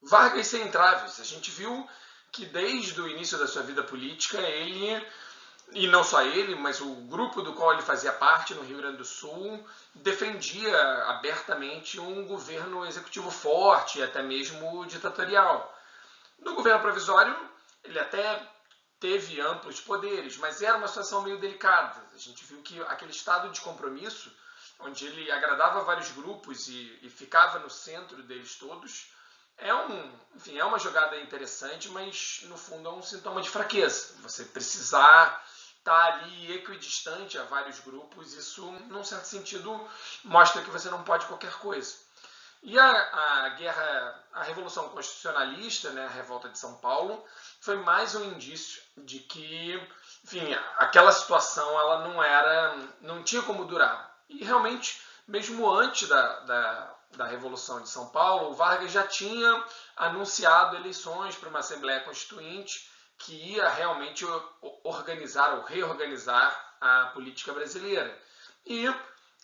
Vargas sem entraves. A gente viu que desde o início da sua vida política, ele, e não só ele, mas o grupo do qual ele fazia parte no Rio Grande do Sul, defendia abertamente um governo executivo forte e até mesmo ditatorial. No governo provisório, ele até teve amplos poderes, mas era uma situação meio delicada. A gente viu que aquele estado de compromisso, onde ele agradava vários grupos e ficava no centro deles todos, é uma jogada interessante, mas no fundo é um sintoma de fraqueza. Você precisar estar ali equidistante a vários grupos, isso, num certo sentido, mostra que você não pode qualquer coisa. E a Revolução Constitucionalista, né, a Revolta de São Paulo, foi mais um indício de que, enfim, aquela situação ela não tinha como durar. E realmente, mesmo antes da Revolução de São Paulo, o Vargas já tinha anunciado eleições para uma Assembleia Constituinte que ia realmente organizar ou reorganizar a política brasileira. E,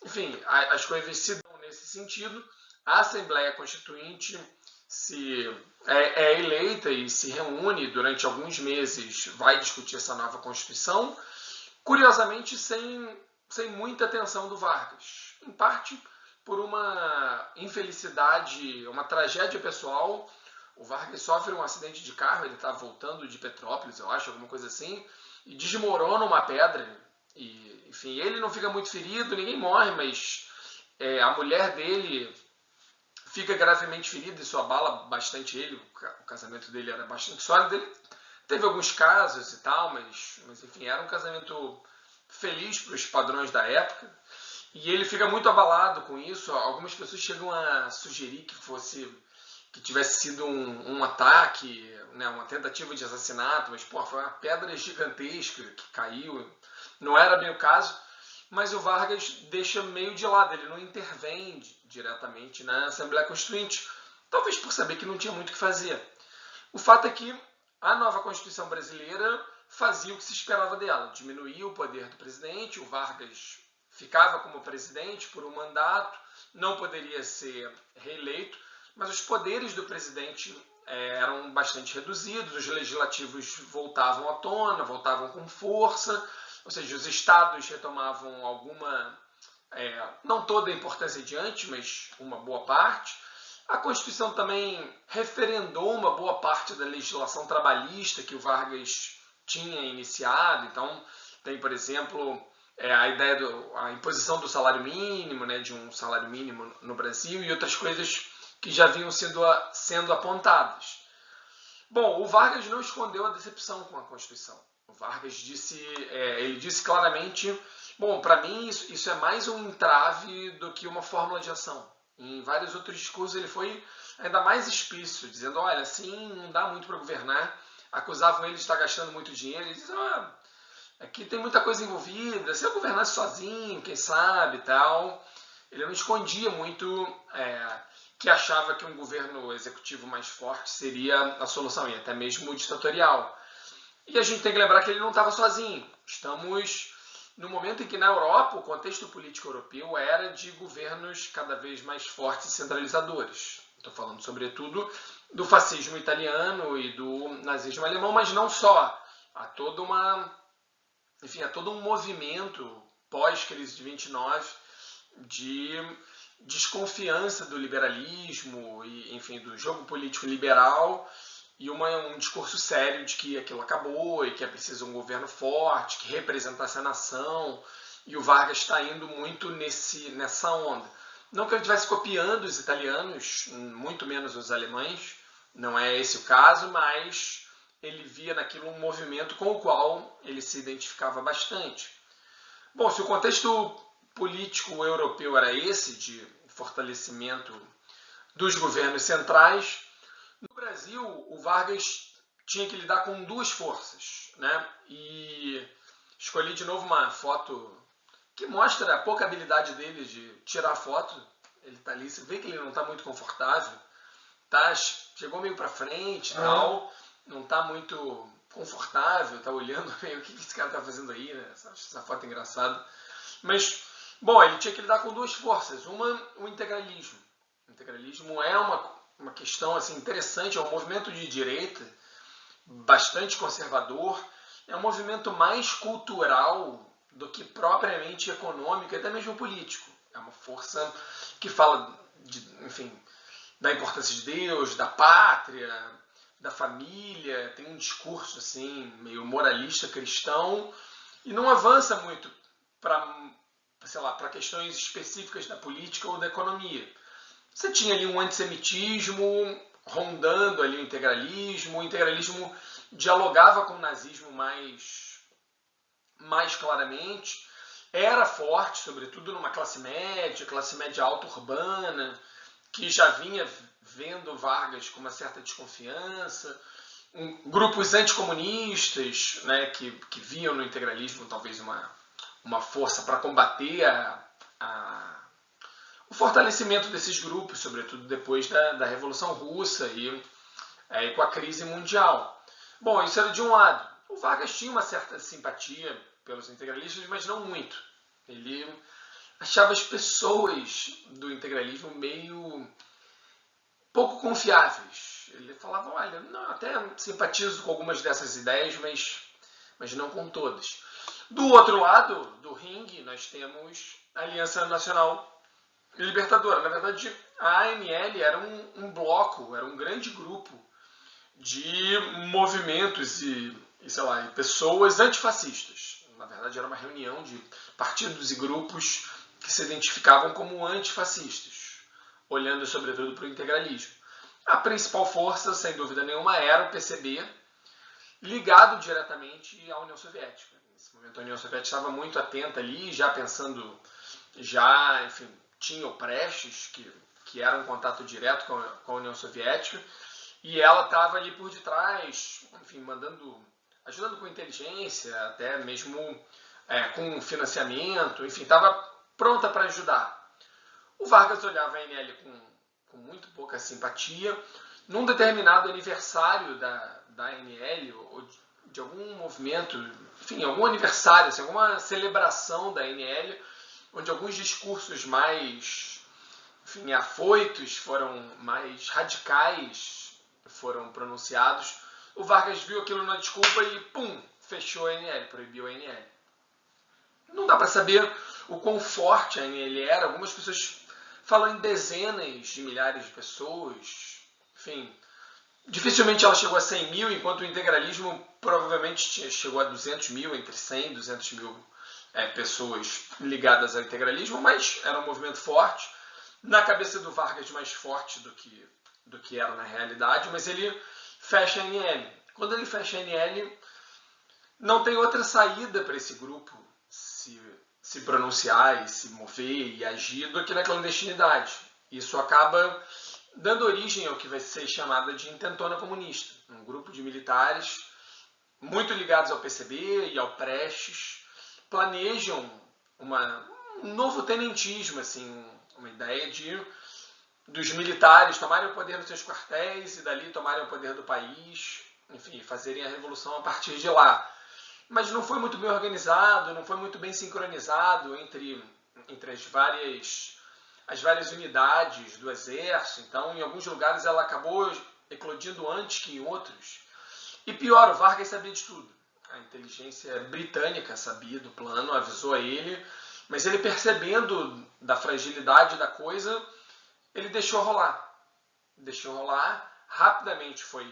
enfim, as coisas se dão nesse sentido. A Assembleia Constituinte é eleita e se reúne durante alguns meses, vai discutir essa nova Constituição, curiosamente sem muita atenção do Vargas. Em parte por uma infelicidade, uma tragédia pessoal. O Vargas sofre um acidente de carro, ele está voltando de Petrópolis, eu acho, alguma coisa assim, e desmorona uma pedra. E, enfim, ele não fica muito ferido, ninguém morre, mas a mulher dele fica gravemente ferida, isso abala bastante ele, o casamento dele era bastante sólido, ele teve alguns casos e tal, mas enfim, era um casamento feliz para os padrões da época, e ele fica muito abalado com isso. Algumas pessoas chegam a sugerir que tivesse sido um ataque, né, uma tentativa de assassinato, mas pô, foi uma pedra gigantesca que caiu, não era bem o caso. Mas o Vargas deixa meio de lado, ele não intervém diretamente na Assembleia Constituinte, talvez por saber que não tinha muito o que fazer. O fato é que a nova Constituição brasileira fazia o que se esperava dela, diminuía o poder do presidente, o Vargas ficava como presidente por um mandato, não poderia ser reeleito, mas os poderes do presidente eram bastante reduzidos, os legislativos voltavam à tona, voltavam com força, ou seja, os estados retomavam alguma, não toda a importância de antes, mas uma boa parte. A Constituição também referendou uma boa parte da legislação trabalhista que o Vargas tinha iniciado. Então, tem, por exemplo, a ideia da imposição do salário mínimo, né, de um salário mínimo no Brasil e outras coisas que já vinham sendo apontadas. Bom, o Vargas não escondeu a decepção com a Constituição. O Vargas disse claramente, bom, para mim isso é mais um entrave do que uma fórmula de ação. Em vários outros discursos ele foi ainda mais explícito, dizendo, olha, assim não dá muito para governar. Acusavam ele de estar gastando muito dinheiro. Ele disse, aqui tem muita coisa envolvida, se eu governasse sozinho, quem sabe e tal. Ele não escondia muito que achava que um governo executivo mais forte seria a solução, e até mesmo ditatorial. E a gente tem que lembrar que ele não estava sozinho. Estamos no momento em que na Europa o contexto político europeu era de governos cada vez mais fortes e centralizadores. Estou falando sobretudo do fascismo italiano e do nazismo alemão, mas não só. Há todo um movimento pós-crise de 29 de desconfiança do liberalismo e, enfim, do jogo político liberal, e um discurso sério de que aquilo acabou e que é preciso um governo forte, que representasse a nação, e o Vargas está indo muito nessa onda. Não que ele estivesse copiando os italianos, muito menos os alemães, não é esse o caso, mas ele via naquilo um movimento com o qual ele se identificava bastante. Bom, se o contexto político europeu era esse, de fortalecimento dos governos centrais, no Brasil o Vargas tinha que lidar com duas forças, né? E escolhi de novo uma foto que mostra a pouca habilidade dele de tirar foto. Ele está ali, você vê que ele não está muito confortável, chegou meio para frente e tal, não está muito confortável, está olhando meio o que esse cara está fazendo aí, né? Essa foto é engraçada. Mas, bom, ele tinha que lidar com duas forças. Uma, o integralismo. O integralismo é uma questão assim, interessante, é um movimento de direita, bastante conservador, é um movimento mais cultural do que propriamente econômico e até mesmo político. É uma força que fala, enfim, da importância de Deus, da pátria, da família, tem um discurso assim meio moralista cristão e não avança muito para, sei lá, para questões específicas da política ou da economia. Você tinha ali um antissemitismo rondando ali o integralismo dialogava com o nazismo mais claramente, era forte, sobretudo numa classe média alta urbana, que já vinha vendo Vargas com uma certa desconfiança, grupos anticomunistas, né, que viam no integralismo talvez uma força para combater o fortalecimento desses grupos, sobretudo depois da Revolução Russa e com a crise mundial. Bom, isso era de um lado. O Vargas tinha uma certa simpatia pelos integralistas, mas não muito. Ele achava as pessoas do integralismo meio pouco confiáveis. Ele falava, olha, não, até simpatizo com algumas dessas ideias, mas não com todas. Do outro lado do ringue, nós temos a Aliança Nacional Libertadora. Na verdade, a ANL era um bloco, era um grande grupo de movimentos sei lá, e pessoas antifascistas. Na verdade, era uma reunião de partidos e grupos que se identificavam como antifascistas, olhando sobretudo para o integralismo. A principal força, sem dúvida nenhuma, era o PCB, ligado diretamente à União Soviética. Nesse momento, a União Soviética estava muito atenta ali, já pensando, enfim, tinha o Prestes, que era um contato direto com a União Soviética, e ela estava ali por detrás, enfim, ajudando com inteligência, até mesmo com financiamento, enfim, estava pronta para ajudar. O Vargas olhava a ANL com muito pouca simpatia. Num determinado aniversário da ANL, ou de algum movimento, enfim, algum aniversário, assim, alguma celebração da ANL, onde alguns discursos mais, enfim, afoitos, mais radicais, foram pronunciados, o Vargas viu aquilo na desculpa e, pum, fechou a ANL, proibiu a ANL. Não dá para saber o quão forte a ANL era. Algumas pessoas falam em dezenas de milhares de pessoas. Enfim, dificilmente ela chegou a 100 mil, enquanto o integralismo provavelmente chegou a 200 mil, entre 100 e 200 mil pessoas ligadas ao integralismo, mas era um movimento forte. Na cabeça do Vargas, mais forte do que era na realidade, mas ele fecha a ANL. Quando ele fecha a ANL, não tem outra saída para esse grupo se pronunciar e se mover e agir do que na clandestinidade. Isso acaba dando origem ao que vai ser chamada de Intentona Comunista, um grupo de militares muito ligados ao PCB e ao Prestes, planejam um novo tenentismo, assim, uma ideia dos militares tomarem o poder nos seus quartéis e dali tomarem o poder do país, enfim, fazerem a revolução a partir de lá. Mas não foi muito bem organizado, não foi muito bem sincronizado entre as várias unidades do exército. Então, em alguns lugares ela acabou eclodindo antes que em outros. E pior, o Vargas sabia de tudo. A inteligência britânica sabia do plano, avisou a ele, mas ele, percebendo da fragilidade da coisa, ele deixou rolar. Rapidamente foi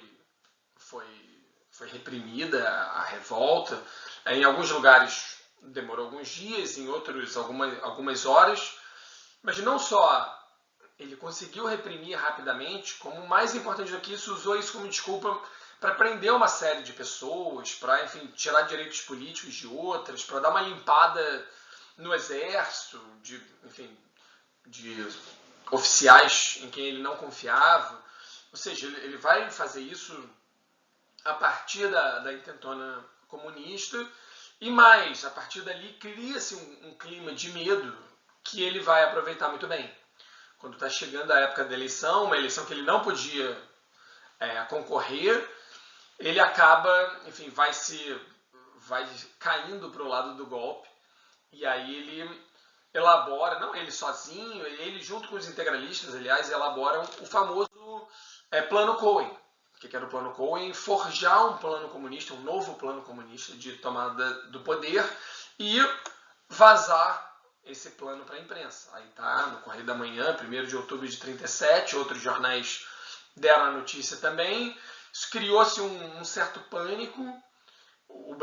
reprimida a revolta. Em alguns lugares demorou alguns dias, em outros algumas horas. Mas não só ele conseguiu reprimir rapidamente, como mais importante do que isso, usou isso como desculpa para prender uma série de pessoas, para, enfim, tirar direitos políticos de outras, para dar uma limpada no exército, de oficiais em quem ele não confiava. Ou seja, ele vai fazer isso a partir da intentona comunista e mais, a partir dali cria-se um clima de medo que ele vai aproveitar muito bem. Quando está chegando a época da eleição, uma eleição que ele não podia concorrer, ele acaba, enfim, vai caindo para o lado do golpe, e aí ele elabora, não ele sozinho, ele junto com os integralistas, aliás, elaboram o famoso Plano Cohen. O que era o Plano Cohen? Forjar um plano comunista, um novo plano comunista de tomada do poder e vazar esse plano para a imprensa. Aí tá no Correio da Manhã, 1º de outubro de 1937, outros jornais deram a notícia também. Isso criou-se um certo pânico. O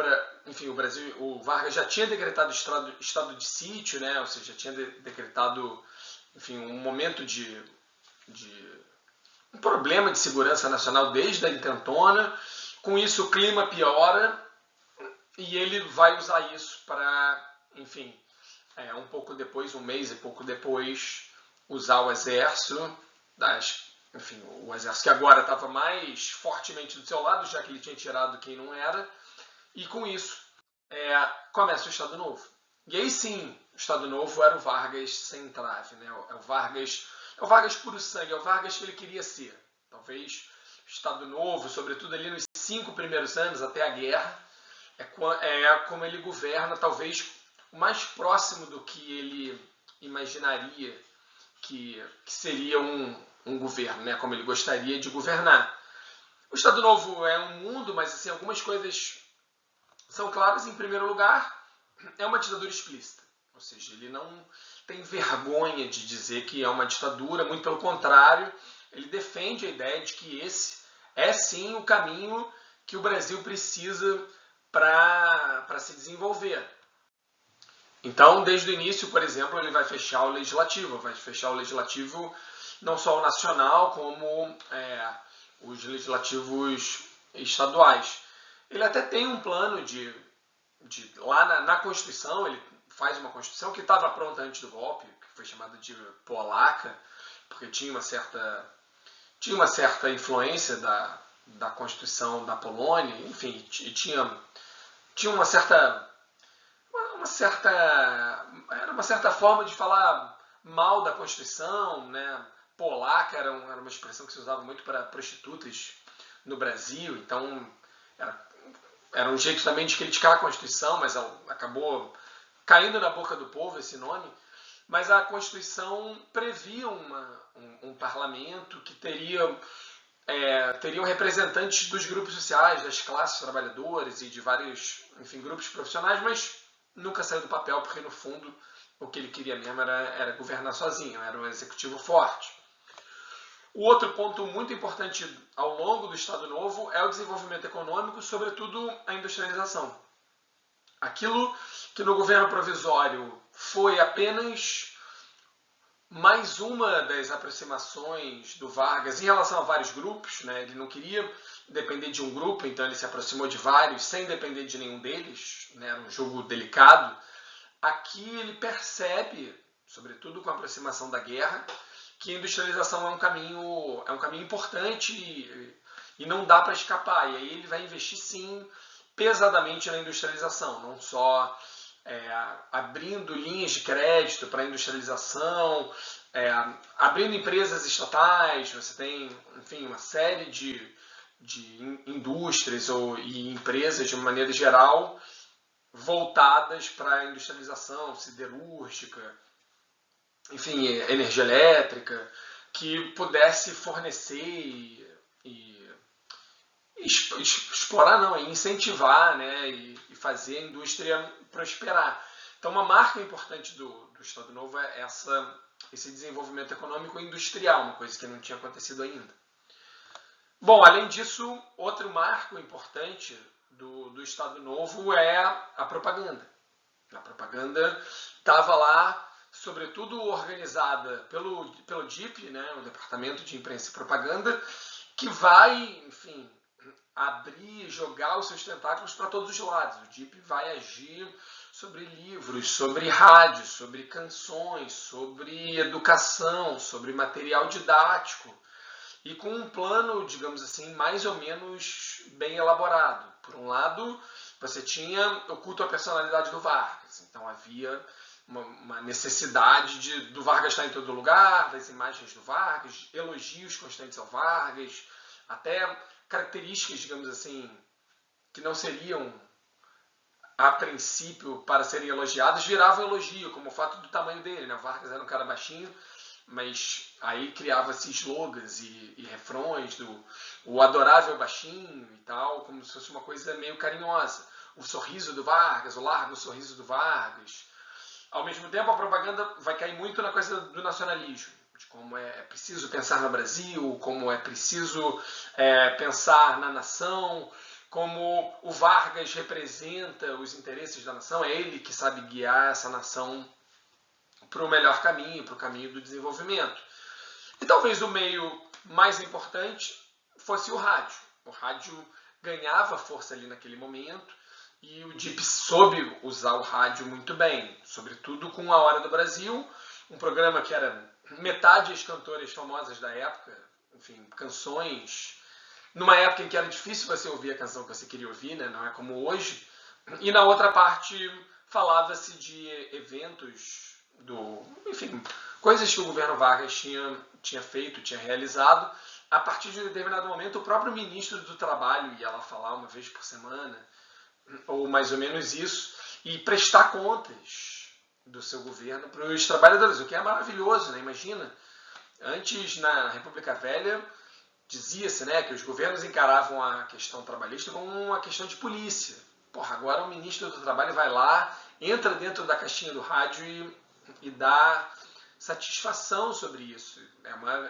Vargas já tinha decretado estado de sítio, né? Ou seja, já tinha decretado, um momento de um problema de segurança nacional desde a intentona. Com isso, o clima piora e ele vai usar isso para, um pouco depois, 1 mês e pouco depois, usar o exército, o exército que agora estava mais fortemente do seu lado, já que ele tinha tirado quem não era, e com isso começa o Estado Novo. E aí sim, o Estado Novo era o Vargas sem trave, né? É o Vargas puro sangue, é o Vargas que ele queria ser. Talvez o Estado Novo, sobretudo ali nos 5 primeiros anos, até a guerra, é como ele governa, talvez o mais próximo do que ele imaginaria que seria um governo, né? Como ele gostaria de governar. O Estado Novo é um mundo, mas algumas coisas são claras. Em primeiro lugar, é uma ditadura explícita. Ou seja, ele não tem vergonha de dizer que é uma ditadura, muito pelo contrário, ele defende a ideia de que esse é sim o caminho que o Brasil precisa para se desenvolver. Então, desde o início, por exemplo, ele vai fechar o legislativo não só o nacional, como os legislativos estaduais. Ele até tem um plano lá na Constituição, ele faz uma Constituição que estava pronta antes do golpe, que foi chamada de polaca, porque tinha uma certa influência da Constituição da Polônia, enfim, tinha uma certa forma de falar mal da Constituição, né? Polaca era uma expressão que se usava muito para prostitutas no Brasil, então era um jeito também de criticar a Constituição, mas ela acabou caindo na boca do povo esse nome. Mas a Constituição previa um parlamento que teriam representantes dos grupos sociais, das classes trabalhadoras e de vários grupos profissionais, mas nunca saiu do papel, porque no fundo o que ele queria mesmo era governar sozinho, era um executivo forte. O outro ponto muito importante ao longo do Estado Novo é o desenvolvimento econômico, sobretudo a industrialização. Aquilo que no governo provisório foi apenas mais uma das aproximações do Vargas em relação a vários grupos, né? Ele não queria depender de um grupo, então ele se aproximou de vários sem depender de nenhum deles, né? Era um jogo delicado. Aqui ele percebe, sobretudo com a aproximação da guerra, que a industrialização é um caminho importante e não dá para escapar. E aí ele vai investir sim pesadamente na industrialização, não só abrindo linhas de crédito para a industrialização, abrindo empresas estatais. Você tem, uma série de indústrias e empresas, de uma maneira geral, voltadas para a industrialização siderúrgica, energia elétrica, que pudesse fornecer e explorar, não, e incentivar, né, e fazer a indústria prosperar. Então, uma marca importante do Estado Novo é esse desenvolvimento econômico e industrial, uma coisa que não tinha acontecido ainda. Bom, além disso, outro marco importante do Estado Novo é a propaganda. A propaganda estava lá, sobretudo organizada pelo DIP, né, o Departamento de Imprensa e Propaganda, que vai, abrir, jogar os seus tentáculos para todos os lados. O DIP vai agir sobre livros, sobre rádio, sobre canções, sobre educação, sobre material didático, e com um plano, digamos assim, mais ou menos bem elaborado. Por um lado, você tinha o culto à personalidade do Vargas, então havia uma necessidade do Vargas estar em todo lugar, das imagens do Vargas, elogios constantes ao Vargas, até características, digamos assim, que não seriam, a princípio, para serem elogiadas, viravam elogio, como o fato do tamanho dele, né? O Vargas era um cara baixinho, mas aí criava-se slogans e refrões do o adorável baixinho e tal, como se fosse uma coisa meio carinhosa. O sorriso do Vargas, o largo sorriso do Vargas. Ao mesmo tempo, a propaganda vai cair muito na coisa do nacionalismo, de como é preciso pensar no Brasil, como é preciso pensar na nação, como o Vargas representa os interesses da nação, é ele que sabe guiar essa nação para o melhor caminho, para o caminho do desenvolvimento. E talvez o meio mais importante fosse o rádio. O rádio ganhava força ali naquele momento e o DIP soube usar o rádio muito bem, sobretudo com A Hora do Brasil, um programa que era metade as cantoras famosas da época, enfim, canções, numa época em que era difícil você ouvir a canção que você queria ouvir, né? Não é como hoje, e na outra parte falava-se de eventos, enfim, coisas que o governo Vargas tinha feito, tinha realizado. A partir de um determinado momento, o próprio ministro do Trabalho ia lá falar uma vez por semana, ou mais ou menos isso, e prestar contas do seu governo para os trabalhadores, o que é maravilhoso, né? Imagina, antes na República Velha dizia-se, né, que os governos encaravam a questão trabalhista como uma questão de polícia. Porra, agora o ministro do Trabalho vai lá, entra dentro da caixinha do rádio e dá satisfação sobre isso.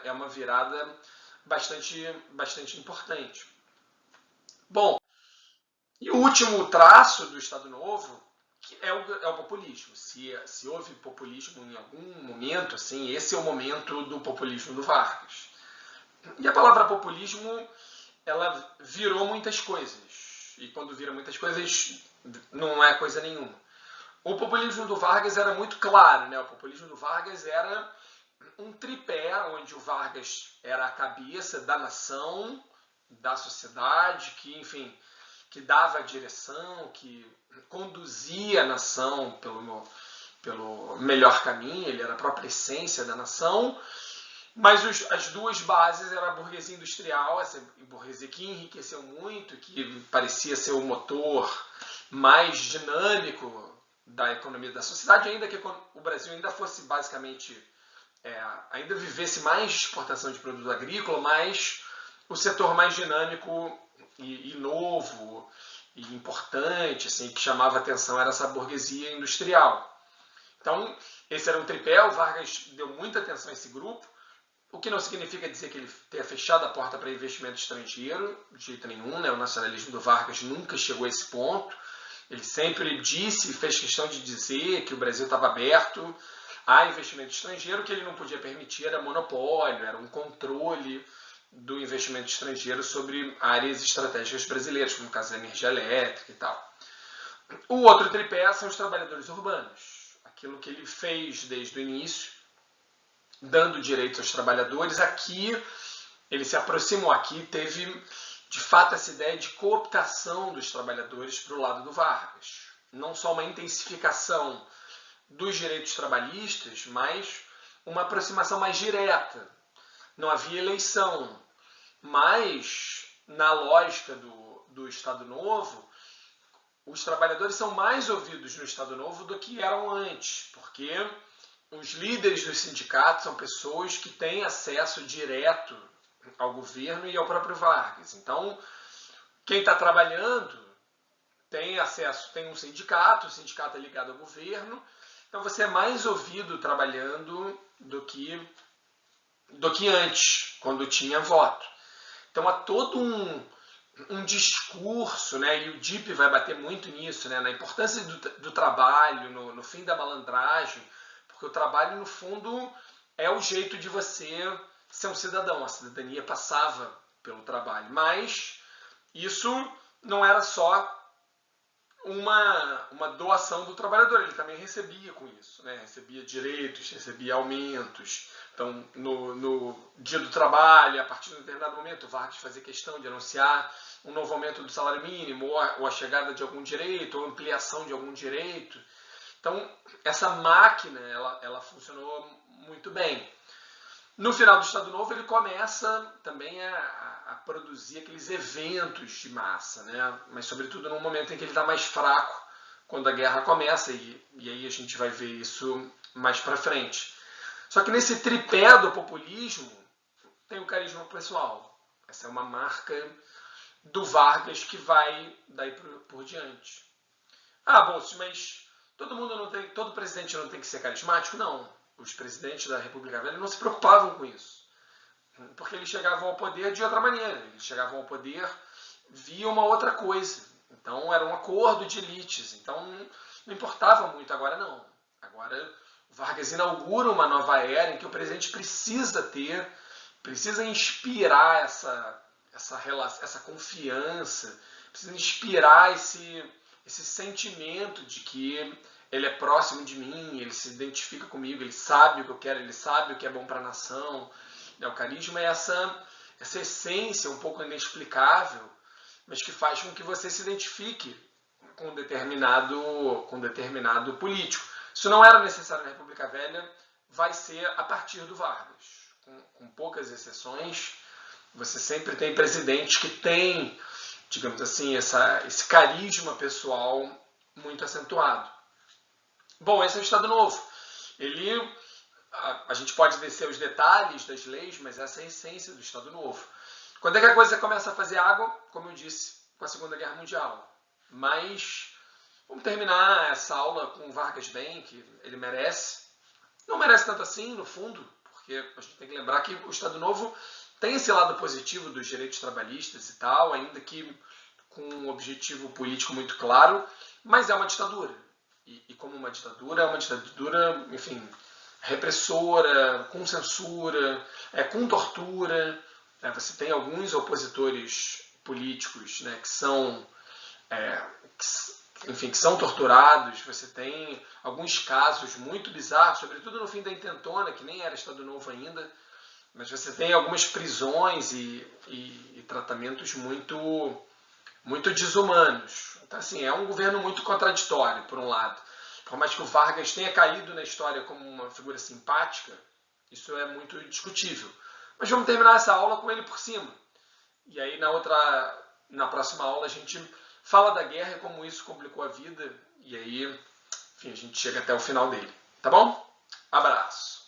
É uma virada bastante importante. Bom, e o último traço do Estado Novo é o populismo. Se houve populismo em algum momento, assim, esse é o momento do populismo do Vargas. E a palavra populismo, ela virou muitas coisas. E quando vira muitas coisas, não é coisa nenhuma. O populismo do Vargas era muito claro, né? O populismo do Vargas era um tripé, onde o Vargas era a cabeça da nação, da sociedade, que, enfim, que dava a direção, que conduzia a nação pelo melhor caminho, ele era a própria essência da nação, mas as duas bases eram a burguesia industrial, essa burguesia que enriqueceu muito, que parecia ser o motor mais dinâmico da economia da sociedade, ainda que o Brasil ainda fosse basicamente, ainda vivesse mais de exportação de produto agrícola, mas o setor mais dinâmico e novo e importante, assim, que chamava atenção era essa burguesia industrial. Então, esse era um tripé, o Vargas deu muita atenção a esse grupo, o que não significa dizer que ele tenha fechado a porta para investimento estrangeiro, de jeito nenhum, né? O nacionalismo do Vargas nunca chegou a esse ponto. Ele sempre disse e fez questão de dizer que o Brasil estava aberto a investimento estrangeiro, que ele não podia permitir era monopólio, era um controle do investimento estrangeiro sobre áreas estratégicas brasileiras, como o caso da energia elétrica e tal. O outro tripé são os trabalhadores urbanos. Aquilo que ele fez desde o início, dando direitos aos trabalhadores. Aqui, ele se aproximou, aqui teve, de fato, essa ideia de cooptação dos trabalhadores para o lado do Vargas. Não só uma intensificação dos direitos trabalhistas, mas uma aproximação mais direta. Não havia eleição, mas, na lógica do Estado Novo, os trabalhadores são mais ouvidos no Estado Novo do que eram antes, porque os líderes dos sindicatos são pessoas que têm acesso direto ao governo e ao próprio Vargas. Então, quem está trabalhando tem acesso, tem um sindicato, o sindicato é ligado ao governo, então você é mais ouvido trabalhando do que antes, quando tinha voto. Então há todo um discurso, né, e o DIP vai bater muito nisso, né, na importância do trabalho, no fim da malandragem, porque o trabalho, no fundo, é o jeito de você ser um cidadão. A cidadania passava pelo trabalho. Mas isso não era só uma doação do trabalhador, ele também recebia com isso, né? Recebia direitos, recebia aumentos. Então, no dia do trabalho, a partir de um determinado momento, o Vargas fazia questão de anunciar um novo aumento do salário mínimo, ou a chegada de algum direito, ou ampliação de algum direito. Então, essa máquina, ela funcionou muito bem. No final do Estado Novo, ele começa também a produzir aqueles eventos de massa, né? Mas, sobretudo, num momento em que ele está mais fraco, quando a guerra começa, e aí a gente vai ver isso mais para frente. Só que nesse tripé do populismo tem o carisma pessoal. Essa é uma marca do Vargas que vai daí por diante. Ah, Bolsonaro, mas todo presidente não tem que ser carismático? Não. Os presidentes da República Velha não se preocupavam com isso. Porque eles chegavam ao poder de outra maneira. Eles chegavam ao poder via uma outra coisa. Então era um acordo de elites. Então não importava muito. Agora não. Agora Vargas inaugura uma nova era em que o presidente precisa inspirar essa confiança, precisa inspirar esse sentimento de que ele é próximo de mim, ele se identifica comigo, ele sabe o que eu quero, ele sabe o que é bom para a nação. O carisma é essa essência um pouco inexplicável, mas que faz com que você se identifique com um determinado político. Isso não era necessário na República Velha, vai ser a partir do Vargas. Com poucas exceções, você sempre tem presidentes que têm, digamos assim, esse carisma pessoal muito acentuado. Bom, esse é o Estado Novo. A gente pode descer os detalhes das leis, mas essa é a essência do Estado Novo. Quando é que a coisa começa a fazer água? Como eu disse, com a Segunda Guerra Mundial. Mas vamos terminar essa aula com o Vargas bem, que ele merece. Não merece tanto assim, no fundo, porque a gente tem que lembrar que o Estado Novo tem esse lado positivo dos direitos trabalhistas e tal, ainda que com um objetivo político muito claro, mas é uma ditadura. E como uma ditadura, enfim, repressora, com censura, com tortura. Você tem alguns opositores políticos, né, que são torturados. Você tem alguns casos muito bizarros, sobretudo no fim da Intentona, que nem era Estado Novo ainda, mas você tem algumas prisões e tratamentos muito desumanos. Então, assim, é um governo muito contraditório, por um lado. Por mais que o Vargas tenha caído na história como uma figura simpática, isso é muito discutível. Mas vamos terminar essa aula com ele por cima. E aí, na próxima aula, a gente fala da guerra e como isso complicou a vida. E aí, enfim, a gente chega até o final dele. Tá bom? Abraço.